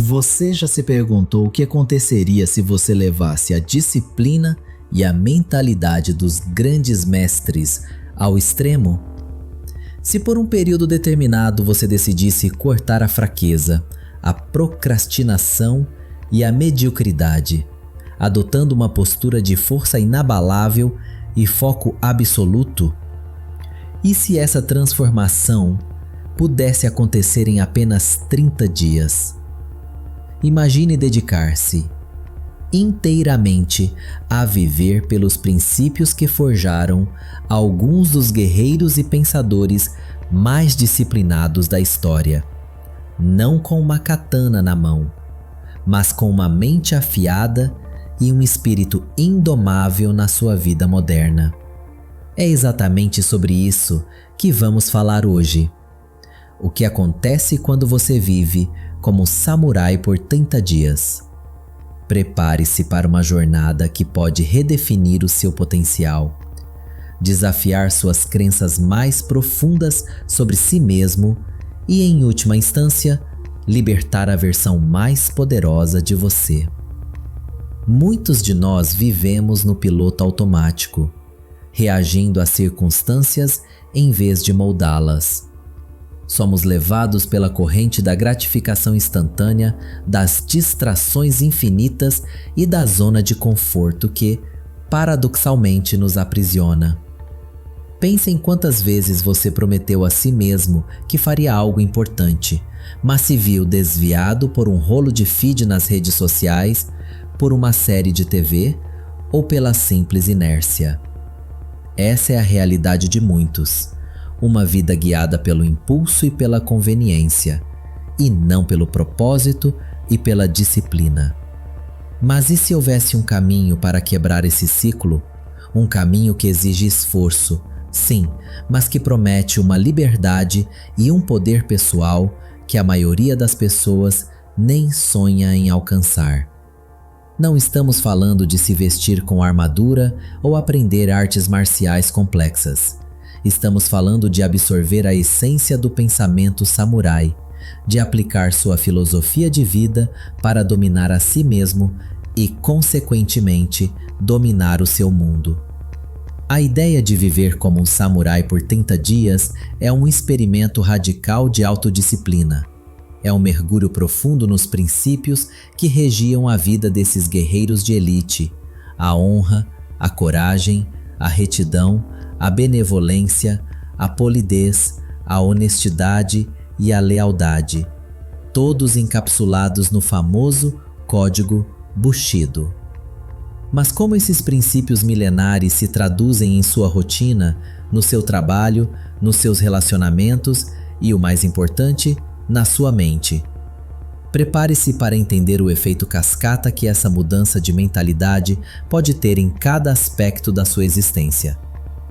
Você já se perguntou o que aconteceria se você levasse a disciplina e a mentalidade dos grandes mestres ao extremo? Se por um período determinado você decidisse cortar a fraqueza, a procrastinação e a mediocridade, adotando uma postura de força inabalável e foco absoluto? E se essa transformação pudesse acontecer em apenas 30 dias? Imagine dedicar-se inteiramente a viver pelos princípios que forjaram alguns dos guerreiros e pensadores mais disciplinados da história, não com uma katana na mão, mas com uma mente afiada e um espírito indomável na sua vida moderna. É exatamente sobre isso que vamos falar hoje. O que acontece quando você vive como samurai por 30 dias? Prepare-se para uma jornada que pode redefinir o seu potencial, desafiar suas crenças mais profundas sobre si mesmo e, em última instância, libertar a versão mais poderosa de você. Muitos de nós vivemos no piloto automático, reagindo às circunstâncias em vez de moldá-las. Somos levados pela corrente da gratificação instantânea, das distrações infinitas e da zona de conforto que, paradoxalmente, nos aprisiona. Pense em quantas vezes você prometeu a si mesmo que faria algo importante, mas se viu desviado por um rolo de feed nas redes sociais, por uma série de TV ou pela simples inércia. Essa é a realidade de muitos. Uma vida guiada pelo impulso e pela conveniência, e não pelo propósito e pela disciplina. Mas e se houvesse um caminho para quebrar esse ciclo? Um caminho que exige esforço, sim, mas que promete uma liberdade e um poder pessoal que a maioria das pessoas nem sonha em alcançar. Não estamos falando de se vestir com armadura ou aprender artes marciais complexas. Estamos falando de absorver a essência do pensamento samurai, de aplicar sua filosofia de vida para dominar a si mesmo e, consequentemente, dominar o seu mundo. A ideia de viver como um samurai por 30 dias é um experimento radical de autodisciplina. É um mergulho profundo nos princípios que regiam a vida desses guerreiros de elite: a honra, a coragem, a retidão, a benevolência, a polidez, a honestidade e a lealdade, todos encapsulados no famoso código Bushido. Mas como esses princípios milenares se traduzem em sua rotina, no seu trabalho, nos seus relacionamentos e, o mais importante, na sua mente? Prepare-se para entender o efeito cascata que essa mudança de mentalidade pode ter em cada aspecto da sua existência.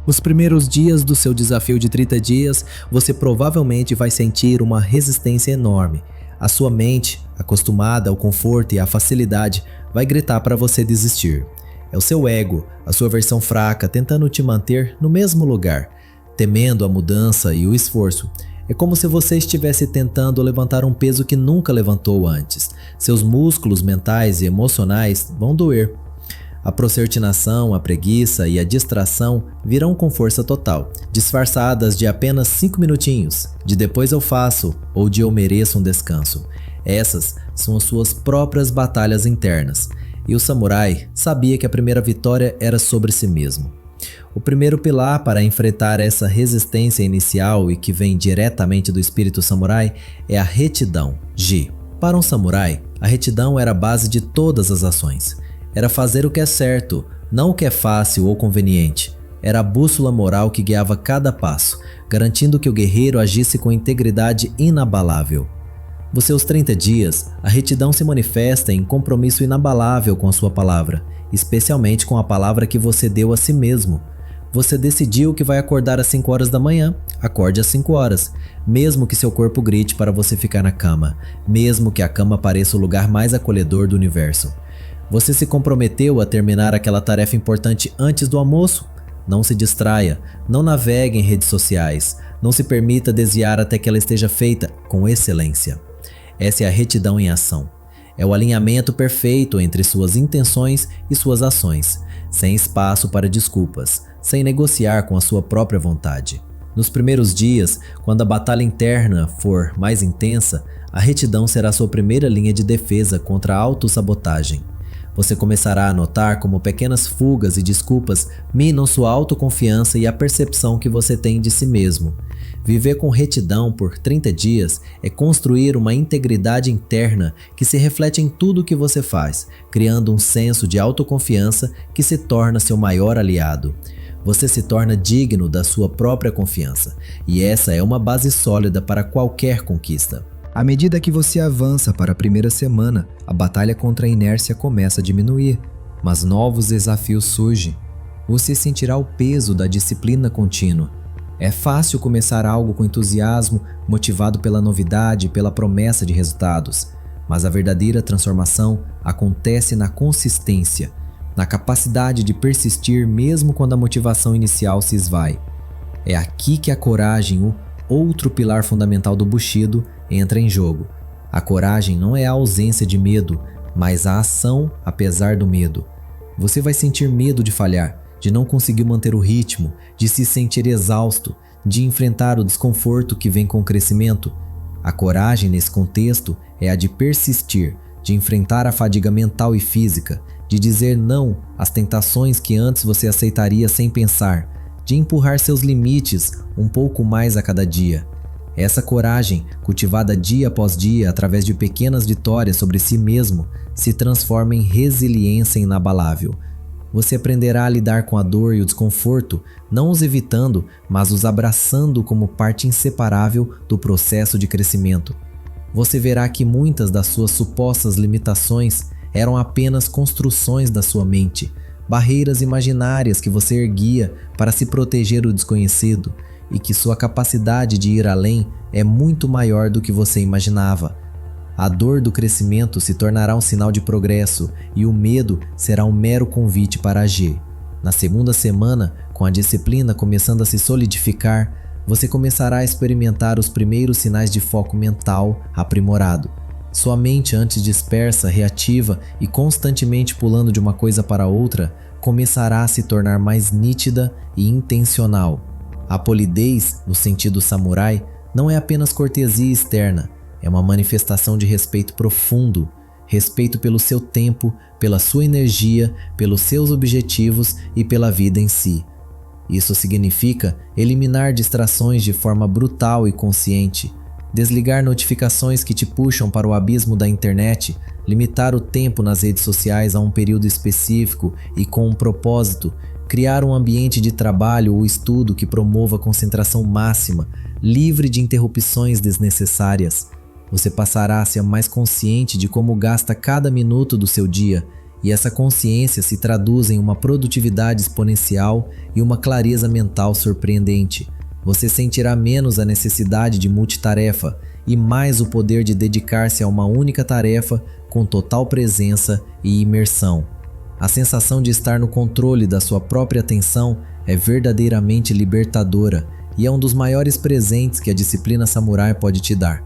Os primeiros dias do seu desafio de 30 dias, você provavelmente vai sentir uma resistência enorme. A sua mente, acostumada ao conforto e à facilidade, vai gritar para você desistir. É o seu ego, a sua versão fraca, tentando te manter no mesmo lugar, temendo a mudança e o esforço. É como se você estivesse tentando levantar um peso que nunca levantou antes. Seus músculos mentais e emocionais vão doer. A procrastinação, a preguiça e a distração virão com força total, disfarçadas de apenas 5 minutinhos, de depois eu faço ou de eu mereço um descanso. Essas são as suas próprias batalhas internas, e o samurai sabia que a primeira vitória era sobre si mesmo. O primeiro pilar para enfrentar essa resistência inicial e que vem diretamente do espírito samurai é a retidão, Ji. Para um samurai, a retidão era a base de todas as ações. Era fazer o que é certo, não o que é fácil ou conveniente. Era a bússola moral que guiava cada passo, garantindo que o guerreiro agisse com integridade inabalável. Nos seus 30 dias, a retidão se manifesta em compromisso inabalável com a sua palavra, especialmente com a palavra que você deu a si mesmo. Você decidiu que vai acordar às 5 horas da manhã, acorde às 5 horas, mesmo que seu corpo grite para você ficar na cama, mesmo que a cama pareça o lugar mais acolhedor do universo. Você se comprometeu a terminar aquela tarefa importante antes do almoço? Não se distraia, não navegue em redes sociais, não se permita desviar até que ela esteja feita com excelência. Essa é a retidão em ação. É o alinhamento perfeito entre suas intenções e suas ações, sem espaço para desculpas, sem negociar com a sua própria vontade. Nos primeiros dias, quando a batalha interna for mais intensa, a retidão será sua primeira linha de defesa contra a autossabotagem. Você começará a notar como pequenas fugas e desculpas minam sua autoconfiança e a percepção que você tem de si mesmo. Viver com retidão por 30 dias é construir uma integridade interna que se reflete em tudo o que você faz, criando um senso de autoconfiança que se torna seu maior aliado. Você se torna digno da sua própria confiança, e essa é uma base sólida para qualquer conquista. À medida que você avança para a primeira semana, a batalha contra a inércia começa a diminuir, mas novos desafios surgem. Você sentirá o peso da disciplina contínua. É fácil começar algo com entusiasmo, motivado pela novidade e pela promessa de resultados, mas a verdadeira transformação acontece na consistência, na capacidade de persistir mesmo quando a motivação inicial se esvai. É aqui que a coragem, o outro pilar fundamental do Bushido, entra em jogo. A coragem não é a ausência de medo, mas a ação apesar do medo. Você vai sentir medo de falhar, de não conseguir manter o ritmo, de se sentir exausto, de enfrentar o desconforto que vem com o crescimento. A coragem nesse contexto é a de persistir, de enfrentar a fadiga mental e física, de dizer não às tentações que antes você aceitaria sem pensar, de empurrar seus limites um pouco mais a cada dia. Essa coragem, cultivada dia após dia através de pequenas vitórias sobre si mesmo, se transforma em resiliência inabalável. Você aprenderá a lidar com a dor e o desconforto, não os evitando, mas os abraçando como parte inseparável do processo de crescimento. Você verá que muitas das suas supostas limitações eram apenas construções da sua mente, barreiras imaginárias que você erguia para se proteger do desconhecido, e que sua capacidade de ir além é muito maior do que você imaginava. A dor do crescimento se tornará um sinal de progresso e o medo será um mero convite para agir. Na segunda semana, com a disciplina começando a se solidificar, você começará a experimentar os primeiros sinais de foco mental aprimorado. Sua mente, antes dispersa, reativa e constantemente pulando de uma coisa para outra, começará a se tornar mais nítida e intencional. A polidez, no sentido samurai, não é apenas cortesia externa, é uma manifestação de respeito profundo, respeito pelo seu tempo, pela sua energia, pelos seus objetivos e pela vida em si. Isso significa eliminar distrações de forma brutal e consciente, desligar notificações que te puxam para o abismo da internet, limitar o tempo nas redes sociais a um período específico e com um propósito, criar um ambiente de trabalho ou estudo que promova concentração máxima, livre de interrupções desnecessárias. Você passará a ser mais consciente de como gasta cada minuto do seu dia, e essa consciência se traduz em uma produtividade exponencial e uma clareza mental surpreendente. Você sentirá menos a necessidade de multitarefa e mais o poder de dedicar-se a uma única tarefa com total presença e imersão. A sensação de estar no controle da sua própria atenção é verdadeiramente libertadora e é um dos maiores presentes que a disciplina samurai pode te dar.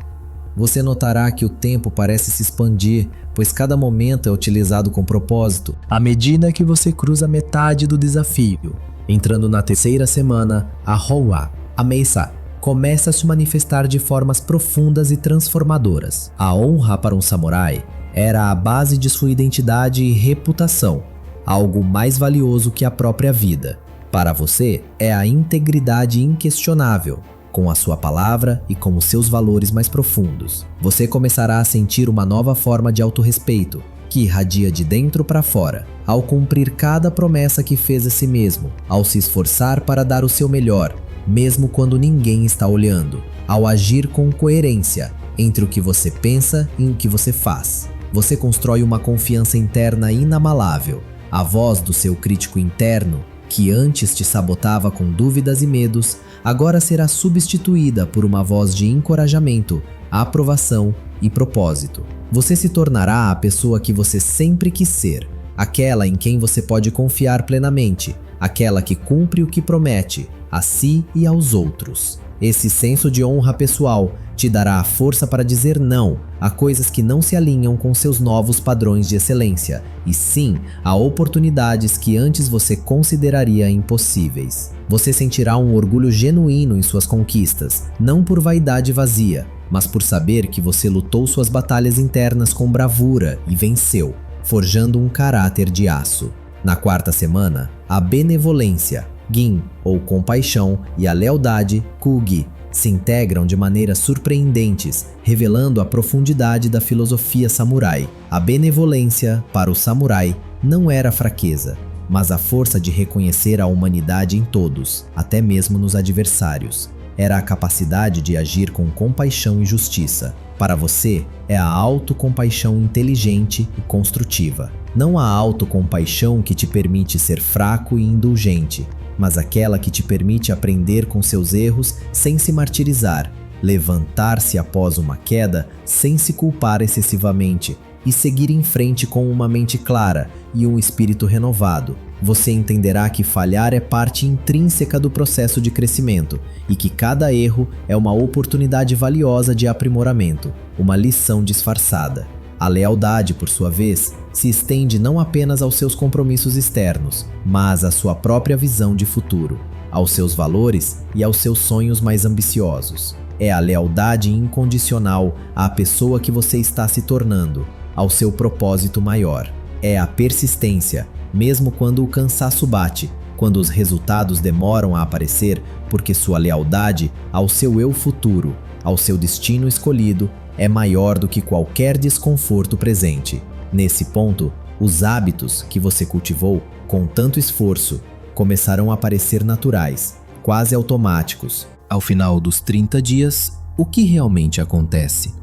Você notará que o tempo parece se expandir, pois cada momento é utilizado com propósito, à medida que você cruza metade do desafio. Entrando na terceira semana, a Honwa, a Meisa, começa a se manifestar de formas profundas e transformadoras. A honra para um samurai era a base de sua identidade e reputação, algo mais valioso que a própria vida. Para você, é a integridade inquestionável, com a sua palavra e com os seus valores mais profundos. Você começará a sentir uma nova forma de autorrespeito, que irradia de dentro para fora, ao cumprir cada promessa que fez a si mesmo, ao se esforçar para dar o seu melhor, mesmo quando ninguém está olhando, ao agir com coerência entre o que você pensa e o que você faz. Você constrói uma confiança interna inabalável. A voz do seu crítico interno, que antes te sabotava com dúvidas e medos, agora será substituída por uma voz de encorajamento, aprovação e propósito. Você se tornará a pessoa que você sempre quis ser, aquela em quem você pode confiar plenamente, aquela que cumpre o que promete, a si e aos outros. Esse senso de honra pessoal te dará a força para dizer não a coisas que não se alinham com seus novos padrões de excelência, e sim a oportunidades que antes você consideraria impossíveis. Você sentirá um orgulho genuíno em suas conquistas, não por vaidade vazia, mas por saber que você lutou suas batalhas internas com bravura e venceu, forjando um caráter de aço. Na quarta semana, a benevolência, Gin, ou compaixão, e a lealdade, Kugi, se integram de maneiras surpreendentes, revelando a profundidade da filosofia samurai. A benevolência, para o samurai, não era fraqueza, mas a força de reconhecer a humanidade em todos, até mesmo nos adversários. Era a capacidade de agir com compaixão e justiça. Para você, é a autocompaixão inteligente e construtiva. Não a autocompaixão que te permite ser fraco e indulgente, mas aquela que te permite aprender com seus erros sem se martirizar, levantar-se após uma queda sem se culpar excessivamente e seguir em frente com uma mente clara e um espírito renovado. Você entenderá que falhar é parte intrínseca do processo de crescimento e que cada erro é uma oportunidade valiosa de aprimoramento, uma lição disfarçada. A lealdade, por sua vez, se estende não apenas aos seus compromissos externos, mas à sua própria visão de futuro, aos seus valores e aos seus sonhos mais ambiciosos. É a lealdade incondicional à pessoa que você está se tornando, ao seu propósito maior. É a persistência, mesmo quando o cansaço bate, quando os resultados demoram a aparecer, porque sua lealdade ao seu eu futuro, ao seu destino escolhido, é maior do que qualquer desconforto presente. Nesse ponto, os hábitos que você cultivou com tanto esforço começarão a parecer naturais, quase automáticos. Ao final dos 30 dias, o que realmente acontece?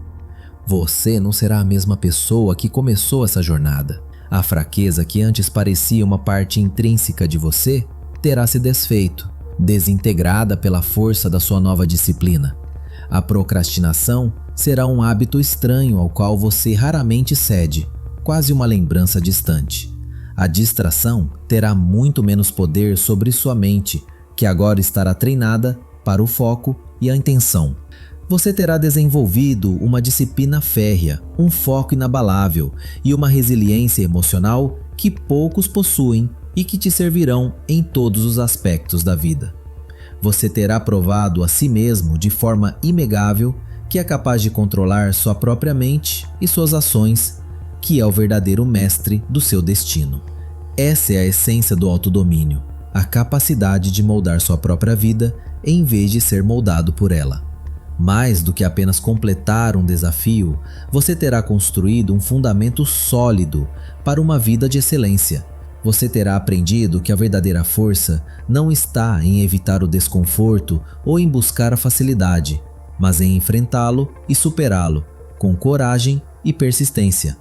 Você não será a mesma pessoa que começou essa jornada. A fraqueza que antes parecia uma parte intrínseca de você terá se desfeito, desintegrada pela força da sua nova disciplina. A procrastinação será um hábito estranho ao qual você raramente cede, quase uma lembrança distante. A distração terá muito menos poder sobre sua mente, que agora estará treinada para o foco e a intenção. Você terá desenvolvido uma disciplina férrea, um foco inabalável e uma resiliência emocional que poucos possuem e que te servirão em todos os aspectos da vida. Você terá provado a si mesmo de forma inegável que é capaz de controlar sua própria mente e suas ações, que é o verdadeiro mestre do seu destino. Essa é a essência do autodomínio, a capacidade de moldar sua própria vida em vez de ser moldado por ela. Mais do que apenas completar um desafio, você terá construído um fundamento sólido para uma vida de excelência. Você terá aprendido que a verdadeira força não está em evitar o desconforto ou em buscar a facilidade, mas em enfrentá-lo e superá-lo, com coragem e persistência.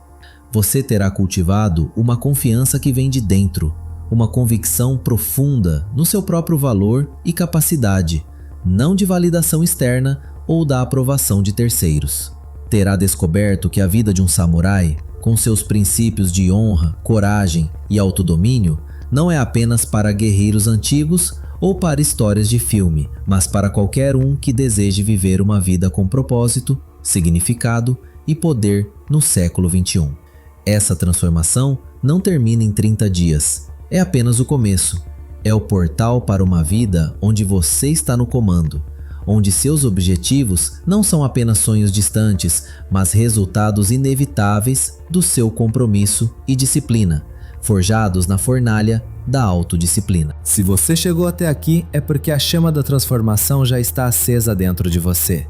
Você terá cultivado uma confiança que vem de dentro, uma convicção profunda no seu próprio valor e capacidade, não de validação externa ou da aprovação de terceiros. Terá descoberto que a vida de um samurai, com seus princípios de honra, coragem e autodomínio, não é apenas para guerreiros antigos ou para histórias de filme, mas para qualquer um que deseje viver uma vida com propósito, significado e poder no século XXI. Essa transformação não termina em 30 dias, é apenas o começo. É o portal para uma vida onde você está no comando, onde seus objetivos não são apenas sonhos distantes, mas resultados inevitáveis do seu compromisso e disciplina, forjados na fornalha da autodisciplina. Se você chegou até aqui, é porque a chama da transformação já está acesa dentro de você.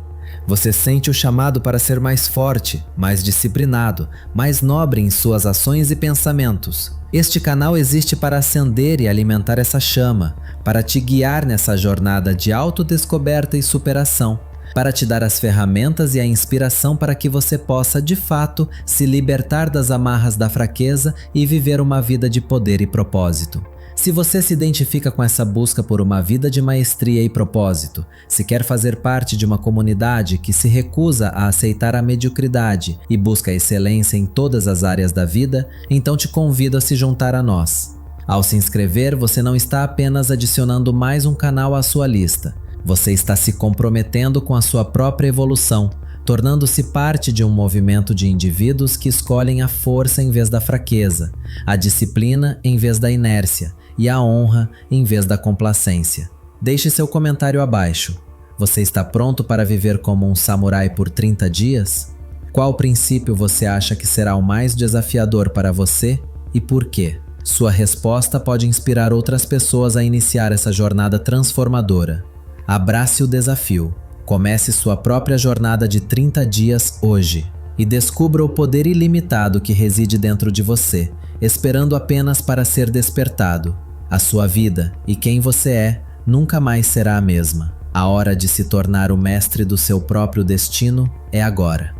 Você sente o chamado para ser mais forte, mais disciplinado, mais nobre em suas ações e pensamentos. Este canal existe para acender e alimentar essa chama, para te guiar nessa jornada de autodescoberta e superação, para te dar as ferramentas e a inspiração para que você possa, de fato, se libertar das amarras da fraqueza e viver uma vida de poder e propósito. Se você se identifica com essa busca por uma vida de maestria e propósito, se quer fazer parte de uma comunidade que se recusa a aceitar a mediocridade e busca a excelência em todas as áreas da vida, então te convido a se juntar a nós. Ao se inscrever, você não está apenas adicionando mais um canal à sua lista. Você está se comprometendo com a sua própria evolução, tornando-se parte de um movimento de indivíduos que escolhem a força em vez da fraqueza, a disciplina em vez da inércia e a honra em vez da complacência. Deixe seu comentário abaixo. Você está pronto para viver como um samurai por 30 dias? Qual princípio você acha que será o mais desafiador para você e por quê? Sua resposta pode inspirar outras pessoas a iniciar essa jornada transformadora. Abrace o desafio. Comece sua própria jornada de 30 dias hoje e descubra o poder ilimitado que reside dentro de você, esperando apenas para ser despertado. A sua vida e quem você é nunca mais será a mesma. A hora de se tornar o mestre do seu próprio destino é agora.